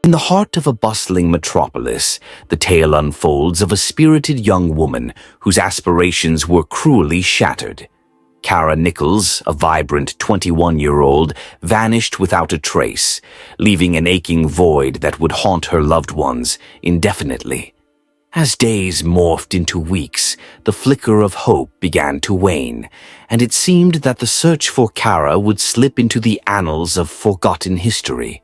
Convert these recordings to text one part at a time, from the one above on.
In the heart of a bustling metropolis, the tale unfolds of a spirited young woman whose aspirations were cruelly shattered. Kara Nichols, a vibrant 21-year-old, vanished without a trace, leaving an aching void that would haunt her loved ones indefinitely. As days morphed into weeks, the flicker of hope began to wane, and it seemed that the search for Kara would slip into the annals of forgotten history.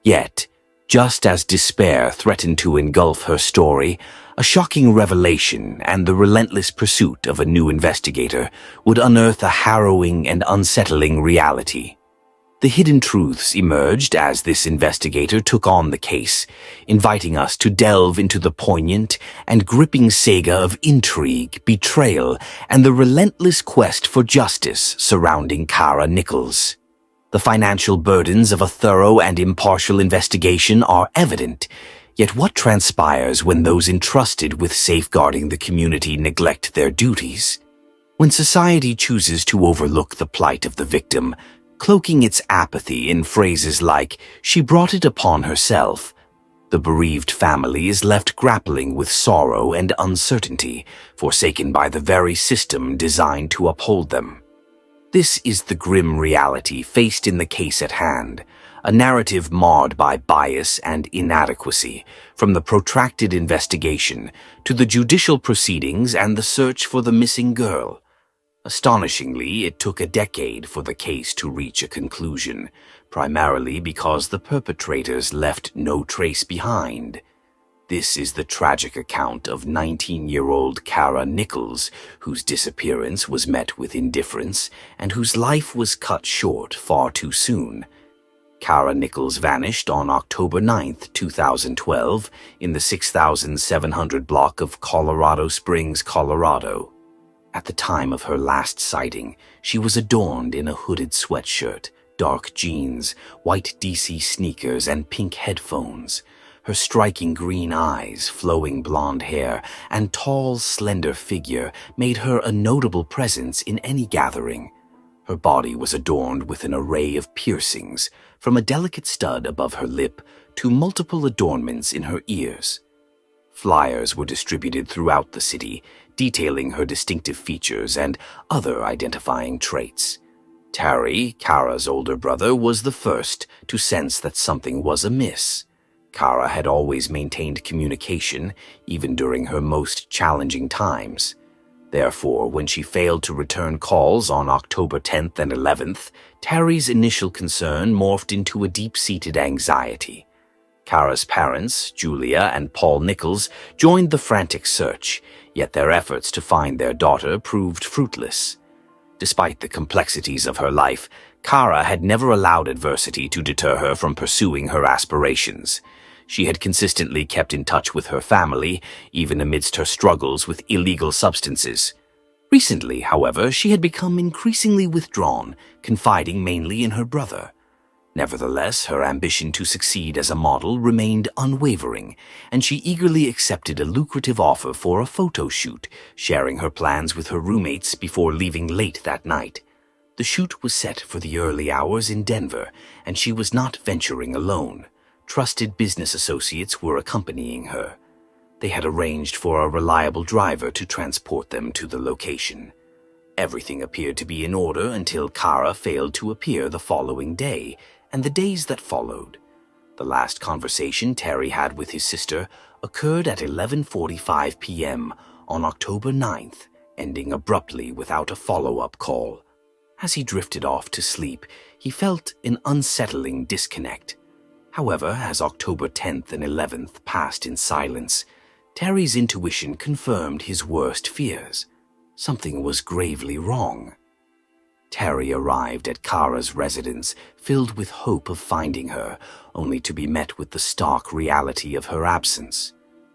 Yet, just as despair threatened to engulf her story, a shocking revelation and the relentless pursuit of a new investigator would unearth a harrowing and unsettling reality. The hidden truths emerged as this investigator took on the case, inviting us to delve into the poignant and gripping saga of intrigue, betrayal, and the relentless quest for justice surrounding Kara Nichols. The financial burdens of a thorough and impartial investigation are evident, yet what transpires when those entrusted with safeguarding the community neglect their duties? When society chooses to overlook the plight of the victim, cloaking its apathy in phrases like, "she brought it upon herself," the bereaved family is left grappling with sorrow and uncertainty, forsaken by the very system designed to uphold them. This is the grim reality faced in the case at hand, a narrative marred by bias and inadequacy, from the protracted investigation to the judicial proceedings and the search for the missing girl. Astonishingly, it took a decade for the case to reach a conclusion, primarily because the perpetrators left no trace behind. This is the tragic account of 19-year-old Kara Nichols, whose disappearance was met with indifference and whose life was cut short far too soon. Kara Nichols vanished on October 9, 2012, in the 6700 block of Colorado Springs, Colorado. At the time of her last sighting, she was adorned in a hooded sweatshirt, dark jeans, white DC sneakers, and pink headphones. Her striking green eyes, flowing blonde hair, and tall, slender figure made her a notable presence in any gathering. Her body was adorned with an array of piercings, from a delicate stud above her lip to multiple adornments in her ears. Flyers were distributed throughout the city, detailing her distinctive features and other identifying traits. Terry, Kara's older brother, was the first to sense that something was amiss. Kara had always maintained communication, even during her most challenging times. Therefore, when she failed to return calls on October 10th and 11th, Terry's initial concern morphed into a deep-seated anxiety. Kara's parents, Julia and Paul Nichols, joined the frantic search, yet their efforts to find their daughter proved fruitless. Despite the complexities of her life, Kara had never allowed adversity to deter her from pursuing her aspirations. She had consistently kept in touch with her family, even amidst her struggles with illegal substances. Recently, however, she had become increasingly withdrawn, confiding mainly in her brother. Nevertheless, her ambition to succeed as a model remained unwavering, and she eagerly accepted a lucrative offer for a photo shoot, sharing her plans with her roommates before leaving late that night. The shoot was set for the early hours in Denver, and she was not venturing alone. Trusted business associates were accompanying her. They had arranged for a reliable driver to transport them to the location. Everything appeared to be in order until Kara failed to appear the following day, and the days that followed. The last conversation Terry had with his sister occurred at 11:45 p.m. on October 9th, ending abruptly without a follow-up call. As he drifted off to sleep, he felt an unsettling disconnect. However, as October 10th and 11th passed in silence, Terry's intuition confirmed his worst fears. Something was gravely wrong. Terry arrived at Kara's residence, filled with hope of finding her, only to be met with the stark reality of her absence.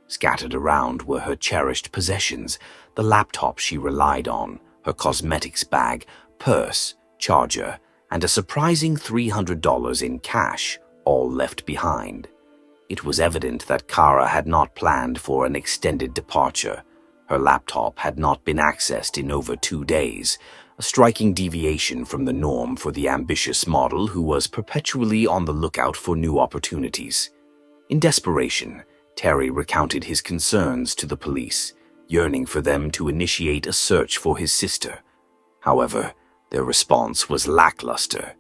Scattered around were her cherished possessions, the laptop she relied on, her cosmetics bag, purse, charger, and a surprising $300 in cash, all left behind. It was evident that Kara had not planned for an extended departure. Her laptop had not been accessed in over 2 days, a striking deviation from the norm for the ambitious model who was perpetually on the lookout for new opportunities. In desperation, Terry recounted his concerns to the police, yearning for them to initiate a search for his sister. However, their response was lackluster.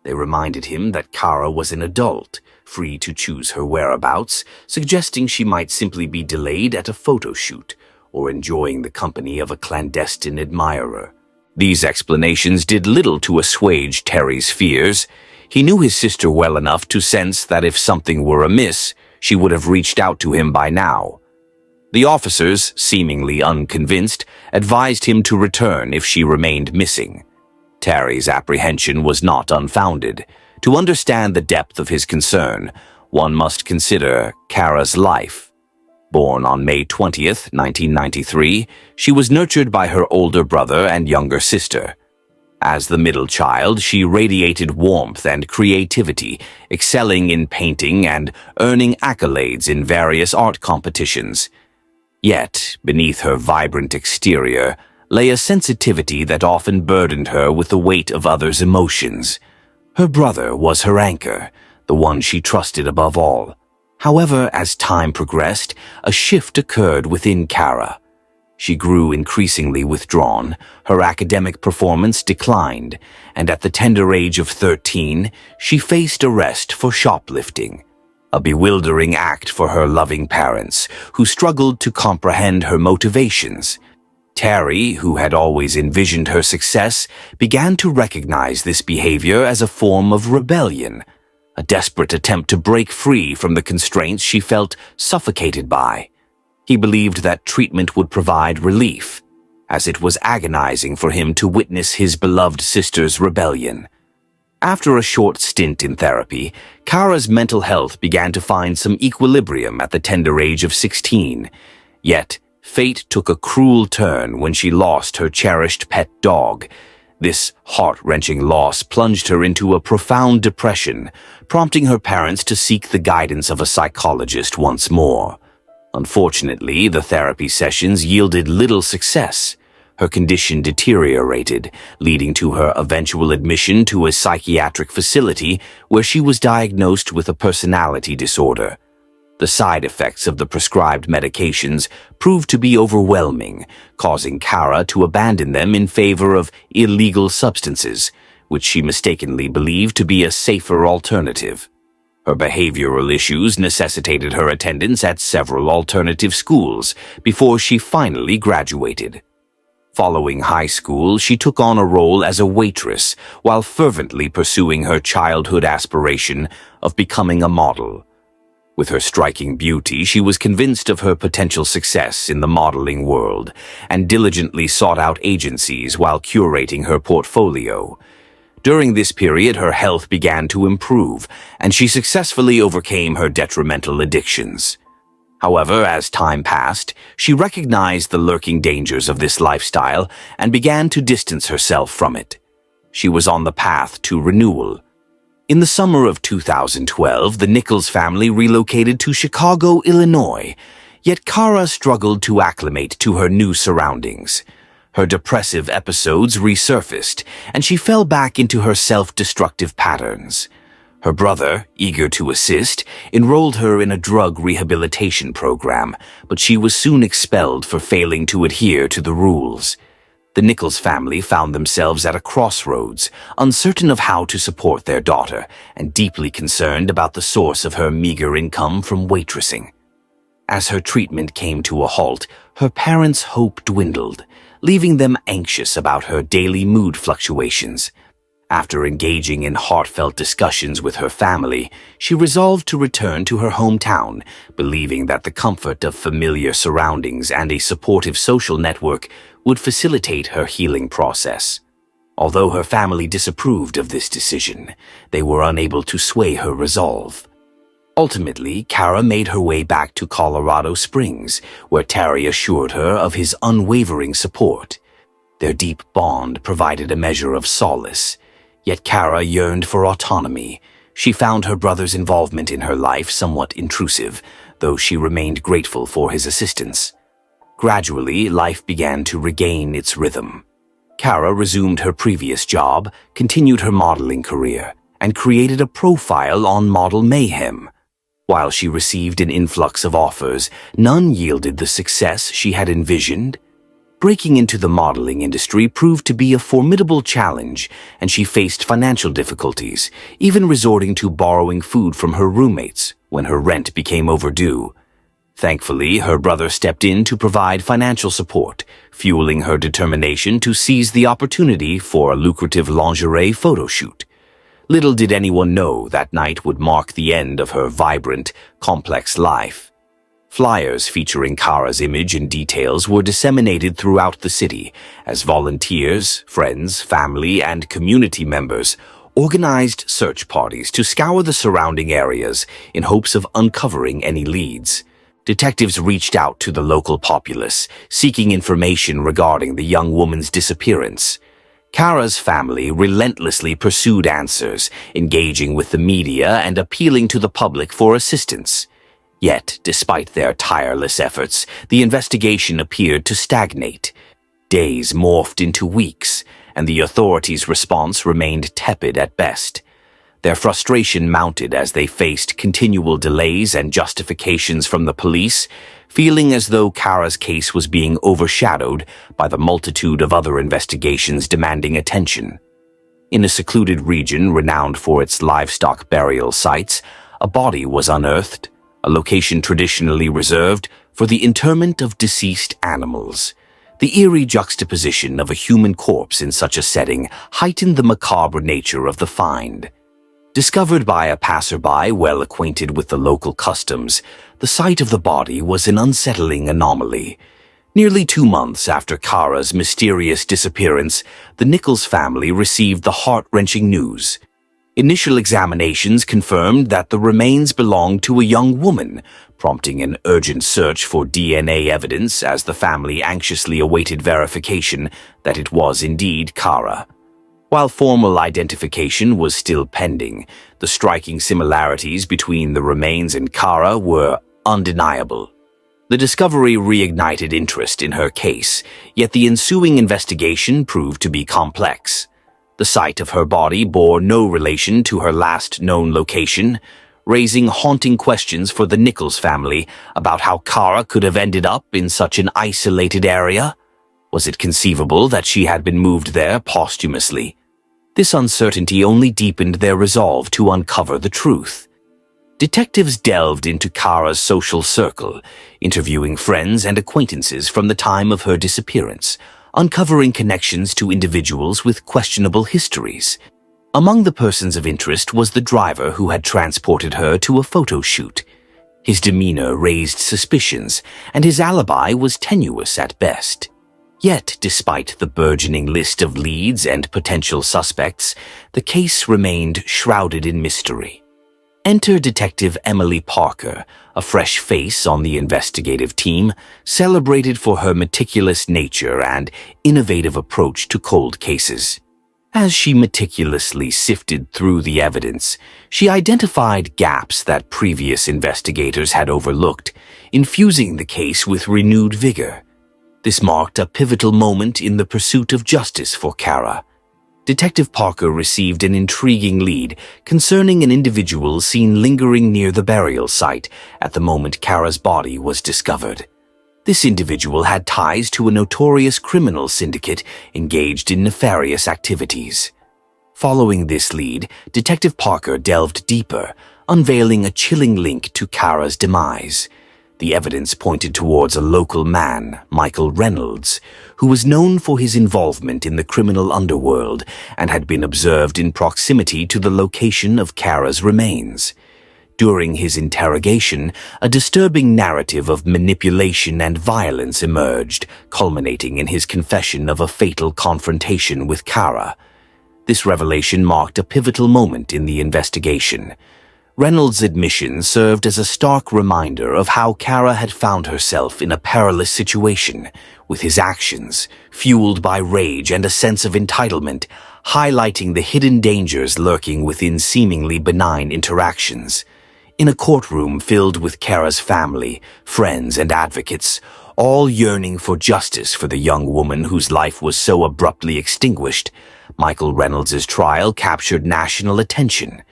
They reminded him that Kara was an adult, free to choose her whereabouts, suggesting she might simply be delayed at a photo shoot or enjoying the company of a clandestine admirer. These explanations did little to assuage Terry's fears. He knew his sister well enough to sense that if something were amiss, she would have reached out to him by now. The officers, seemingly unconvinced, advised him to return if she remained missing. Terry's apprehension was not unfounded. To understand the depth of his concern, one must consider Kara's life. Born on May 20th, 1993, she was nurtured by her older brother and younger sister. As the middle child, she radiated warmth and creativity, excelling in painting and earning accolades in various art competitions. Yet, beneath her vibrant exterior, lay a sensitivity that often burdened her with the weight of others' emotions. Her brother was her anchor, the one she trusted above all. However, as time progressed, a shift occurred within Kara. She grew increasingly withdrawn, her academic performance declined, and at the tender age of 13, she faced arrest for shoplifting. A bewildering act for her loving parents, who struggled to comprehend her motivations. Terry, who had always envisioned her success, began to recognize this behavior as a form of rebellion, a desperate attempt to break free from the constraints she felt suffocated by. He believed that treatment would provide relief, as it was agonizing for him to witness his beloved sister's rebellion. After a short stint in therapy, Kara's mental health began to find some equilibrium at the tender age of 16. Yet, fate took a cruel turn when she lost her cherished pet dog. This heart-wrenching loss plunged her into a profound depression, prompting her parents to seek the guidance of a psychologist once more. Unfortunately, the therapy sessions yielded little success. Her condition deteriorated, leading to her eventual admission to a psychiatric facility where she was diagnosed with a personality disorder. The side effects of the prescribed medications proved to be overwhelming, causing Kara to abandon them in favor of illegal substances, which she mistakenly believed to be a safer alternative. Her behavioral issues necessitated her attendance at several alternative schools before she finally graduated. Following high school, she took on a role as a waitress while fervently pursuing her childhood aspiration of becoming a model. With her striking beauty, she was convinced of her potential success in the modeling world and diligently sought out agencies while curating her portfolio. During this period, her health began to improve, and she successfully overcame her detrimental addictions. However, as time passed, she recognized the lurking dangers of this lifestyle and began to distance herself from it. She was on the path to renewal. In the summer of 2012, the Nichols family relocated to Chicago, Illinois, yet Kara struggled to acclimate to her new surroundings. Her depressive episodes resurfaced, and she fell back into her self-destructive patterns. Her brother, eager to assist, enrolled her in a drug rehabilitation program, but she was soon expelled for failing to adhere to the rules. The Nichols family found themselves at a crossroads, uncertain of how to support their daughter, and deeply concerned about the source of her meager income from waitressing. As her treatment came to a halt, her parents' hope dwindled, leaving them anxious about her daily mood fluctuations. After engaging in heartfelt discussions with her family, she resolved to return to her hometown, believing that the comfort of familiar surroundings and a supportive social network would facilitate her healing process. Although her family disapproved of this decision, they were unable to sway her resolve. Ultimately, Kara made her way back to Colorado Springs, where Terry assured her of his unwavering support. Their deep bond provided a measure of solace, yet Kara yearned for autonomy. She found her brother's involvement in her life somewhat intrusive, though she remained grateful for his assistance. Gradually, life began to regain its rhythm. Kara resumed her previous job, continued her modeling career, and created a profile on Model Mayhem. While she received an influx of offers, none yielded the success she had envisioned. Breaking into the modeling industry proved to be a formidable challenge, and she faced financial difficulties, even resorting to borrowing food from her roommates when her rent became overdue. Thankfully, her brother stepped in to provide financial support, fueling her determination to seize the opportunity for a lucrative lingerie photo shoot. Little did anyone know that night would mark the end of her vibrant, complex life. Flyers featuring Kara's image and details were disseminated throughout the city as volunteers, friends, family, and community members organized search parties to scour the surrounding areas in hopes of uncovering any leads. Detectives reached out to the local populace, seeking information regarding the young woman's disappearance. Kara's family relentlessly pursued answers, engaging with the media and appealing to the public for assistance. Yet, despite their tireless efforts, the investigation appeared to stagnate. Days morphed into weeks, and the authorities' response remained tepid at best. Their frustration mounted as they faced continual delays and justifications from the police, feeling as though Kara's case was being overshadowed by the multitude of other investigations demanding attention. In a secluded region renowned for its livestock burial sites, a body was unearthed, a location traditionally reserved for the interment of deceased animals. The eerie juxtaposition of a human corpse in such a setting heightened the macabre nature of the find. Discovered by a passerby well acquainted with the local customs, the sight of the body was an unsettling anomaly. Nearly 2 months after Kara's mysterious disappearance, the Nichols family received the heart-wrenching news. Initial examinations confirmed that the remains belonged to a young woman, prompting an urgent search for DNA evidence as the family anxiously awaited verification that it was indeed Kara. While formal identification was still pending, the striking similarities between the remains and Kara were undeniable. The discovery reignited interest in her case, yet the ensuing investigation proved to be complex. The site of her body bore no relation to her last known location, raising haunting questions for the Nichols family about how Kara could have ended up in such an isolated area. Was it conceivable that she had been moved there posthumously? This uncertainty only deepened their resolve to uncover the truth. Detectives delved into Kara's social circle, interviewing friends and acquaintances from the time of her disappearance, uncovering connections to individuals with questionable histories. Among the persons of interest was the driver who had transported her to a photo shoot. His demeanor raised suspicions, and his alibi was tenuous at best. Yet, despite the burgeoning list of leads and potential suspects, the case remained shrouded in mystery. Enter Detective Emily Parker, a fresh face on the investigative team, celebrated for her meticulous nature and innovative approach to cold cases. As she meticulously sifted through the evidence, she identified gaps that previous investigators had overlooked, infusing the case with renewed vigor. This marked a pivotal moment in the pursuit of justice for Kara. Detective Parker received an intriguing lead concerning an individual seen lingering near the burial site at the moment Kara's body was discovered. This individual had ties to a notorious criminal syndicate engaged in nefarious activities. Following this lead, Detective Parker delved deeper, unveiling a chilling link to Kara's demise. The evidence pointed towards a local man, Michael Reynolds, who was known for his involvement in the criminal underworld and had been observed in proximity to the location of Kara's remains. During his interrogation, a disturbing narrative of manipulation and violence emerged, culminating in his confession of a fatal confrontation with Kara. This revelation marked a pivotal moment in the investigation. Reynolds' admission served as a stark reminder of how Kara had found herself in a perilous situation, with his actions, fueled by rage and a sense of entitlement, highlighting the hidden dangers lurking within seemingly benign interactions. In a courtroom filled with Kara's family, friends, and advocates, all yearning for justice for the young woman whose life was so abruptly extinguished, Michael Reynolds' trial captured national attention.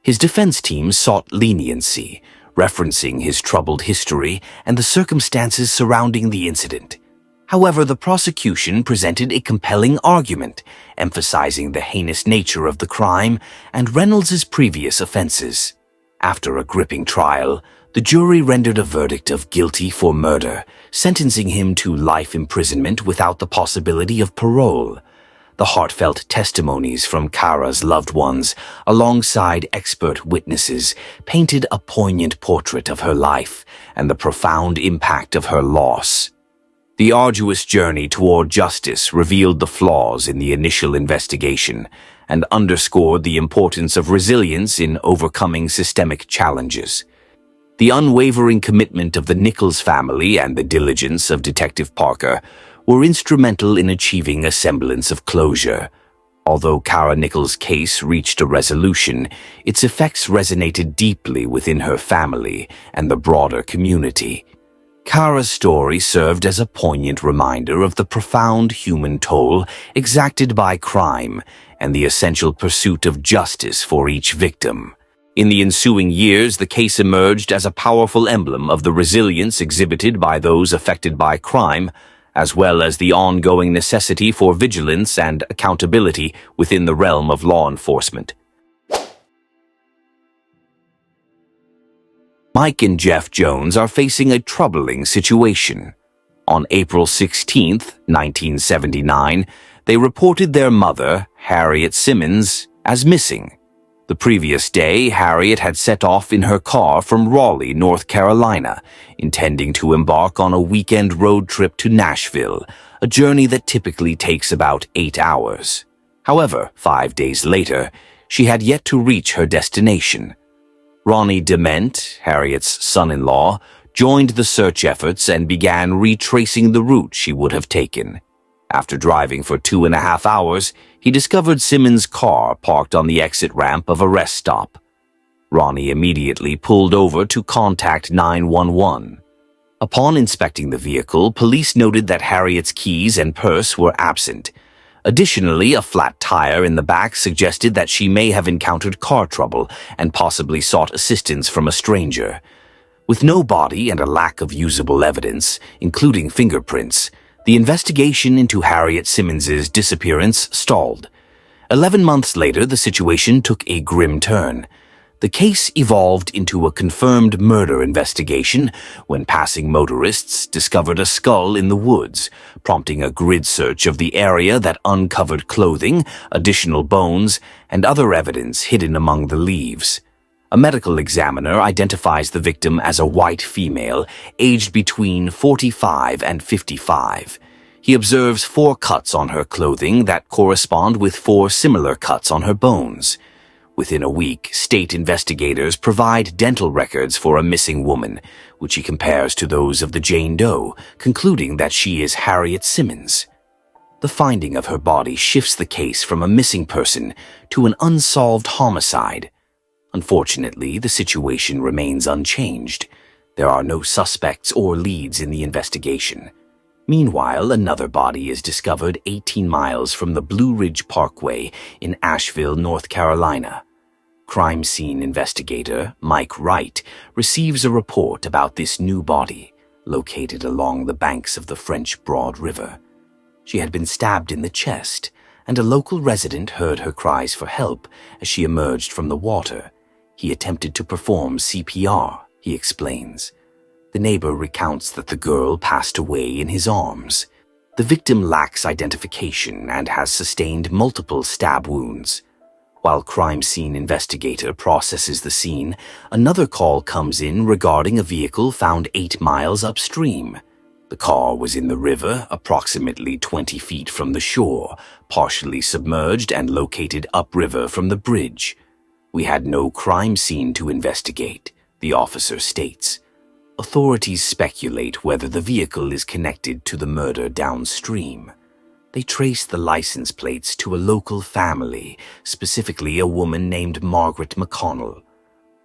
His defense team sought leniency, referencing his troubled history and the circumstances surrounding the incident. However, the prosecution presented a compelling argument, emphasizing the heinous nature of the crime and Reynolds's previous offenses. After a gripping trial, the jury rendered a verdict of guilty for murder, sentencing him to life imprisonment without the possibility of parole. The heartfelt testimonies from Kara's loved ones, alongside expert witnesses, painted a poignant portrait of her life and the profound impact of her loss. The arduous journey toward justice revealed the flaws in the initial investigation and underscored the importance of resilience in overcoming systemic challenges. The unwavering commitment of the Nichols family and the diligence of Detective Parker were instrumental in achieving a semblance of closure. Although Kara Nichols' case reached a resolution, its effects resonated deeply within her family and the broader community. Kara's story served as a poignant reminder of the profound human toll exacted by crime and the essential pursuit of justice for each victim. In the ensuing years, the case emerged as a powerful emblem of the resilience exhibited by those affected by crime, as well as the ongoing necessity for vigilance and accountability within the realm of law enforcement. Mike and Jeff Jones are facing a troubling situation. On April 16, 1979, they reported their mother, Harriet Simmons, as missing. The previous day, Harriet had set off in her car from Raleigh, North Carolina, intending to embark on a weekend road trip to Nashville, a journey that typically takes about 8 hours. However, 5 days later, she had yet to reach her destination. Ronnie Dement, Harriet's son-in-law, joined the search efforts and began retracing the route she would have taken. After driving for 2.5 hours, he discovered Simmons' car parked on the exit ramp of a rest stop. Ronnie immediately pulled over to contact 911. Upon inspecting the vehicle, police noted that Harriet's keys and purse were absent. Additionally, a flat tire in the back suggested that she may have encountered car trouble and possibly sought assistance from a stranger. With no body and a lack of usable evidence, including fingerprints, the investigation into Harriet Simmons's disappearance stalled. 11 months later, the situation took a grim turn. The case evolved into a confirmed murder investigation when passing motorists discovered a skull in the woods, prompting a grid search of the area that uncovered clothing, additional bones, and other evidence hidden among the leaves. A medical examiner identifies the victim as a white female, aged between 45 and 55. He observes 4 cuts on her clothing that correspond with 4 similar cuts on her bones. Within a week, state investigators provide dental records for a missing woman, which he compares to those of the Jane Doe, concluding that she is Harriet Simmons. The finding of her body shifts the case from a missing person to an unsolved homicide. Unfortunately, the situation remains unchanged. There are no suspects or leads in the investigation. Meanwhile, another body is discovered 18 miles from the Blue Ridge Parkway in Asheville, North Carolina. Crime scene investigator Mike Wright receives a report about this new body, located along the banks of the French Broad River. She had been stabbed in the chest, and a local resident heard her cries for help as she emerged from the water. He attempted to perform CPR, he explains. The neighbor recounts that the girl passed away in his arms. The victim lacks identification and has sustained multiple stab wounds. While crime scene investigator processes the scene, another call comes in regarding a vehicle found 8 miles upstream. The car was in the river, approximately 20 feet from the shore, partially submerged and located upriver from the bridge. We had no crime scene to investigate, the officer states. Authorities speculate whether the vehicle is connected to the murder downstream. They trace the license plates to a local family, specifically a woman named Margaret McConnell.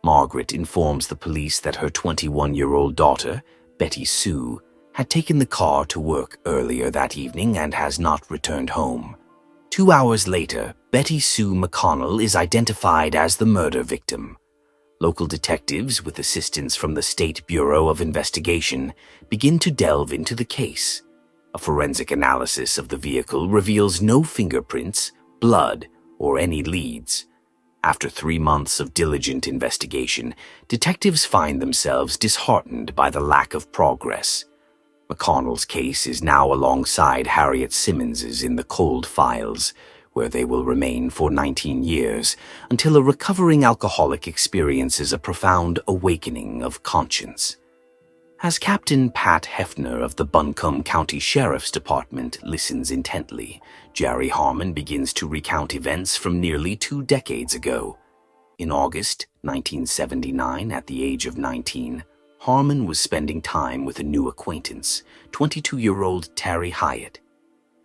Margaret informs the police that her 21-year-old daughter, Betty Sue, had taken the car to work earlier that evening and has not returned home. 2 hours later, Betty Sue McConnell is identified as the murder victim. Local detectives, with assistance from the State Bureau of Investigation, begin to delve into the case. A forensic analysis of the vehicle reveals no fingerprints, blood, or any leads. After 3 months of diligent investigation, detectives find themselves disheartened by the lack of progress. McConnell's case is now alongside Harriet Simmons's in the cold files, where they will remain for 19 years until a recovering alcoholic experiences a profound awakening of conscience. As Captain Pat Hefner of the Buncombe County Sheriff's Department listens intently, Jerry Harmon begins to recount events from nearly 2 decades ago. In August 1979, at the age of 19, Harmon was spending time with a new acquaintance, 22-year-old Terry Hyatt.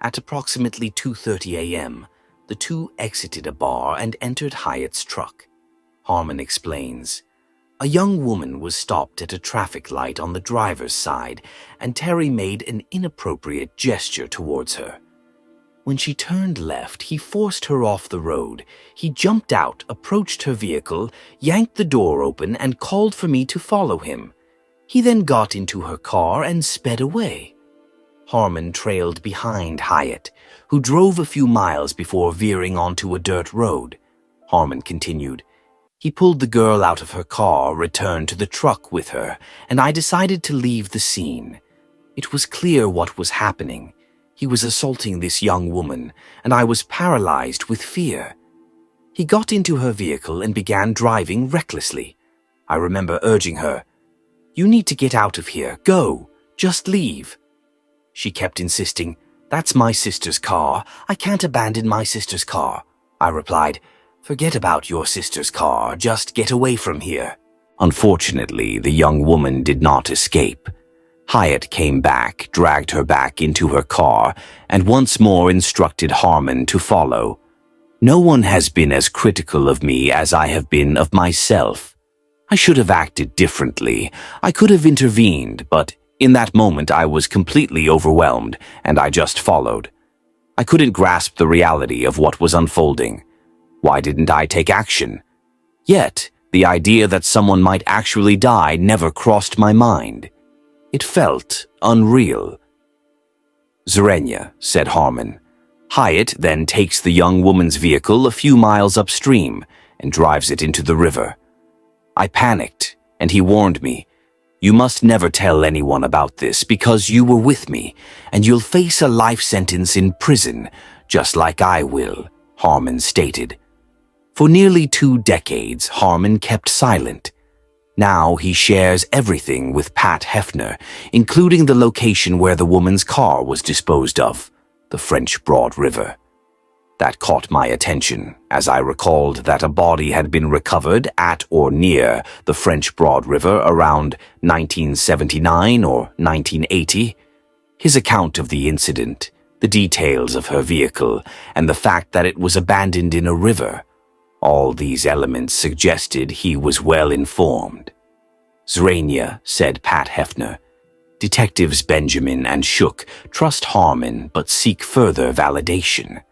At approximately 2:30 a.m., the two exited a bar and entered Hyatt's truck. Harmon explains, "A young woman was stopped at a traffic light on the driver's side, and Terry made an inappropriate gesture towards her. When she turned left, he forced her off the road. He jumped out, approached her vehicle, yanked the door open, and called for me to follow him. He then got into her car and sped away." Harmon trailed behind Hyatt, who drove a few miles before veering onto a dirt road. Harmon continued, "He pulled the girl out of her car, returned to the truck with her, and I decided to leave the scene. It was clear what was happening. He was assaulting this young woman, and I was paralyzed with fear. He got into her vehicle and began driving recklessly. I remember urging her, 'You need to get out of here. Go. Just leave.' She kept insisting, 'That's my sister's car. I can't abandon my sister's car.' I replied, 'Forget about your sister's car. Just get away from here.' Unfortunately, the young woman did not escape. Hyatt came back, dragged her back into her car, and once more instructed Harmon to follow. No one has been as critical of me as I have been of myself. I should have acted differently. I could have intervened, but in that moment I was completely overwhelmed, and I just followed. I couldn't grasp the reality of what was unfolding. Why didn't I take action? Yet, the idea that someone might actually die never crossed my mind. It felt unreal." "Zrenya," said Harmon. "Hyatt then takes the young woman's vehicle a few miles upstream and drives it into the river. I panicked, and he warned me, 'You must never tell anyone about this because you were with me, and you'll face a life sentence in prison, just like I will,' Harmon stated. For nearly 2 decades, Harmon kept silent. Now he shares everything with Pat Hefner, including the location where the woman's car was disposed of, the French Broad River. That caught my attention, as I recalled that a body had been recovered at or near the French Broad River around 1979 or 1980. His account of the incident, the details of her vehicle, and the fact that it was abandoned in a river, all these elements suggested he was well informed. "Zrenya," said Pat Hefner. "Detectives Benjamin and Shook trust Harmon but seek further validation."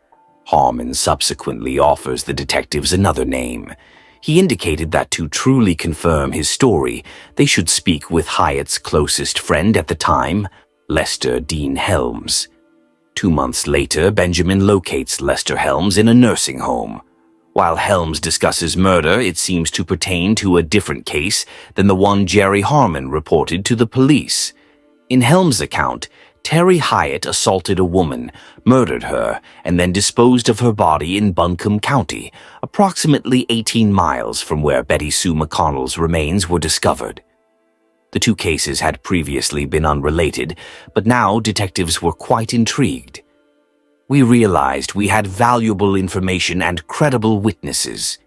Harmon subsequently offers the detectives another name. He indicated that to truly confirm his story, they should speak with Hyatt's closest friend at the time, Lester Dean Helms. 2 months later, Benjamin locates Lester Helms in a nursing home. While Helms discusses murder, it seems to pertain to a different case than the one Jerry Harmon reported to the police. In Helms' account, Terry Hyatt assaulted a woman, murdered her, and then disposed of her body in Buncombe County, approximately 18 miles from where Betty Sue McConnell's remains were discovered. The 2 cases had previously been unrelated, but now detectives were quite intrigued. We realized we had valuable information and credible witnesses.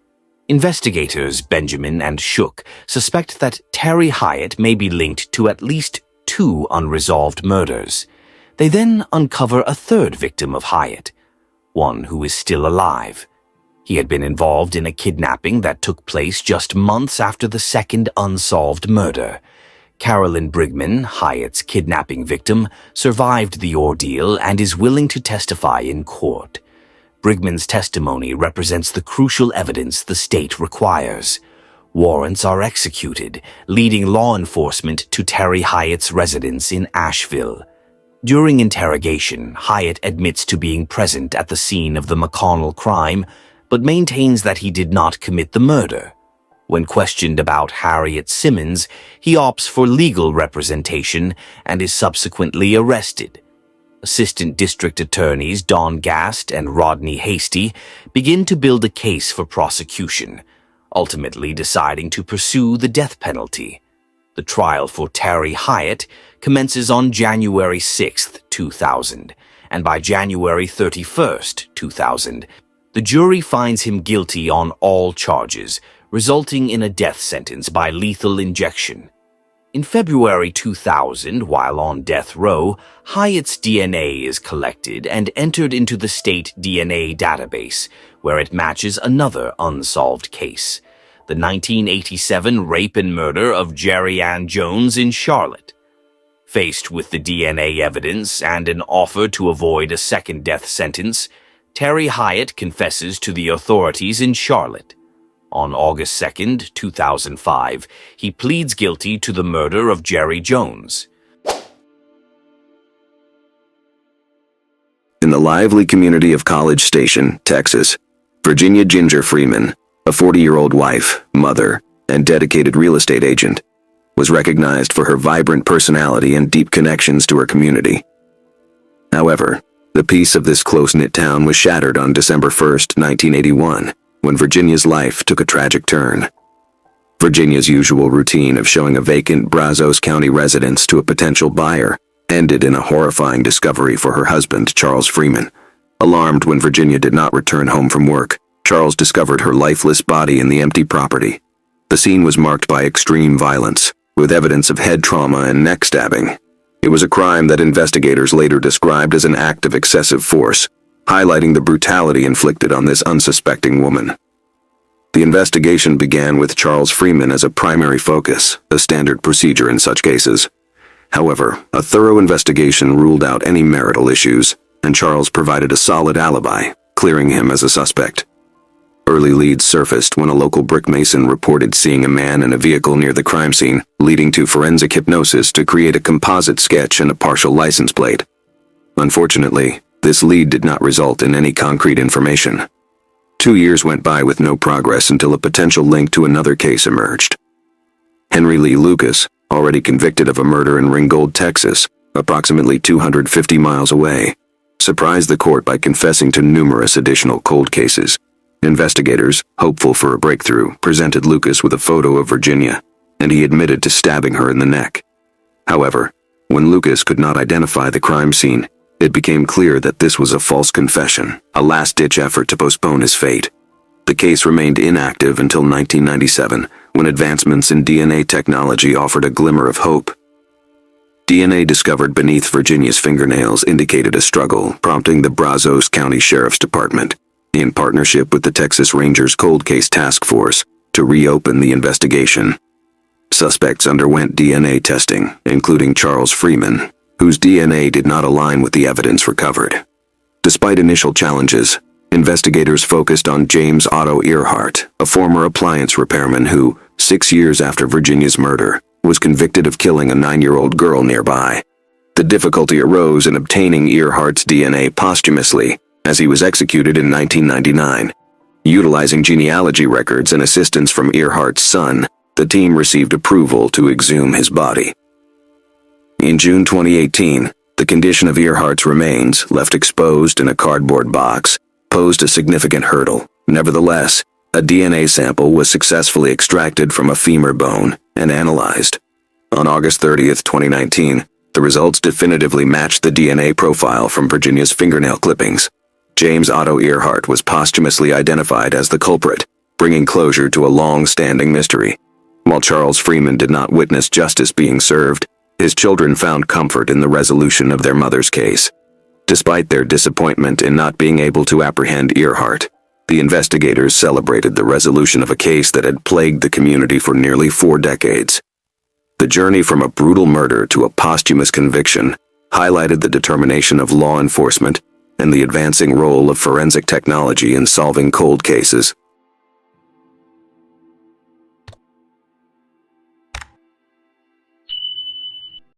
Investigators Benjamin and Shook suspect that Terry Hyatt may be linked to at least 2 unresolved murders. They then uncover a 3rd victim of Hyatt, one who is still alive. He had been involved in a kidnapping that took place just months after the 2nd unsolved murder. Carolyn Brigman, Hyatt's kidnapping victim, survived the ordeal and is willing to testify in court. Brigman's testimony represents the crucial evidence the state requires. Warrants are executed, leading law enforcement to Terry Hyatt's residence in Asheville. During interrogation, Hyatt admits to being present at the scene of the McConnell crime, but maintains that he did not commit the murder. When questioned about Harriet Simmons, he opts for legal representation and is subsequently arrested. Assistant District Attorneys Don Gast and Rodney Hasty begin to build a case for prosecution, ultimately deciding to pursue the death penalty. The trial for Terry Hyatt commences on January 6, 2000, and by January 31, 2000, the jury finds him guilty on all charges, resulting in a death sentence by lethal injection. In February 2000, while on death row, Hyatt's DNA is collected and entered into the state DNA database, where it matches another unsolved case, the 1987 rape and murder of Jerry Ann Jones in Charlotte. Faced with the DNA evidence and an offer to avoid a second death sentence, Terry Hyatt confesses to the authorities in Charlotte. On August 2, 2005, he pleads guilty to the murder of Jerry Jones. In the lively community of College Station, Texas, Virginia Ginger Freeman, a 40-year-old wife, mother, and dedicated real estate agent, was recognized for her vibrant personality and deep connections to her community. However, the peace of this close-knit town was shattered on December 1, 1981, when Virginia's life took a tragic turn. Virginia's usual routine of showing a vacant Brazos County residence to a potential buyer ended in a horrifying discovery for her husband, Charles Freeman. Alarmed when Virginia did not return home from work, Charles discovered her lifeless body in the empty property. The scene was marked by extreme violence, with evidence of head trauma and neck stabbing. It was a crime that investigators later described as an act of excessive force, highlighting the brutality inflicted on this unsuspecting woman. The investigation began with Charles Freeman as a primary focus, a standard procedure in such cases. However, a thorough investigation ruled out any marital issues, and Charles provided a solid alibi, clearing him as a suspect. Early leads surfaced when a local brick mason reported seeing a man in a vehicle near the crime scene, leading to forensic hypnosis to create a composite sketch and a partial license plate. Unfortunately, this lead did not result in any concrete information. 2 years went by with no progress until a potential link to another case emerged. Henry Lee Lucas, already convicted of a murder in Ringgold, Texas, approximately 250 miles away, surprised the court by confessing to numerous additional cold cases. Investigators, hopeful for a breakthrough, presented Lucas with a photo of Virginia, and he admitted to stabbing her in the neck. However, when Lucas could not identify the crime scene, it became clear that this was a false confession, a last-ditch effort to postpone his fate. The case remained inactive until 1997, when advancements in DNA technology offered a glimmer of hope. DNA discovered beneath Virginia's fingernails indicated a struggle, prompting the Brazos County Sheriff's Department, in partnership with the Texas Rangers Cold Case Task Force, to reopen the investigation. Suspects underwent DNA testing, including Charles Freeman, whose DNA did not align with the evidence recovered. Despite initial challenges, investigators focused on James Otto Earhart, a former appliance repairman who, 6 years after Virginia's murder, was convicted of killing a 9-year-old girl nearby. The difficulty arose in obtaining Earhart's DNA posthumously, as he was executed in 1999. Utilizing genealogy records and assistance from Earhart's son, the team received approval to exhume his body. In June 2018, the condition of Earhart's remains, left exposed in a cardboard box, posed a significant hurdle. Nevertheless, a DNA sample was successfully extracted from a femur bone and analyzed. On August 30, 2019, the results definitively matched the DNA profile from Virginia's fingernail clippings. James Otto Earhart was posthumously identified as the culprit, bringing closure to a long-standing mystery. While Charles Freeman did not witness justice being served, his children found comfort in the resolution of their mother's case. Despite their disappointment in not being able to apprehend Earhart, the investigators celebrated the resolution of a case that had plagued the community for nearly 4 decades. The journey from a brutal murder to a posthumous conviction highlighted the determination of law enforcement and the advancing role of forensic technology in solving cold cases.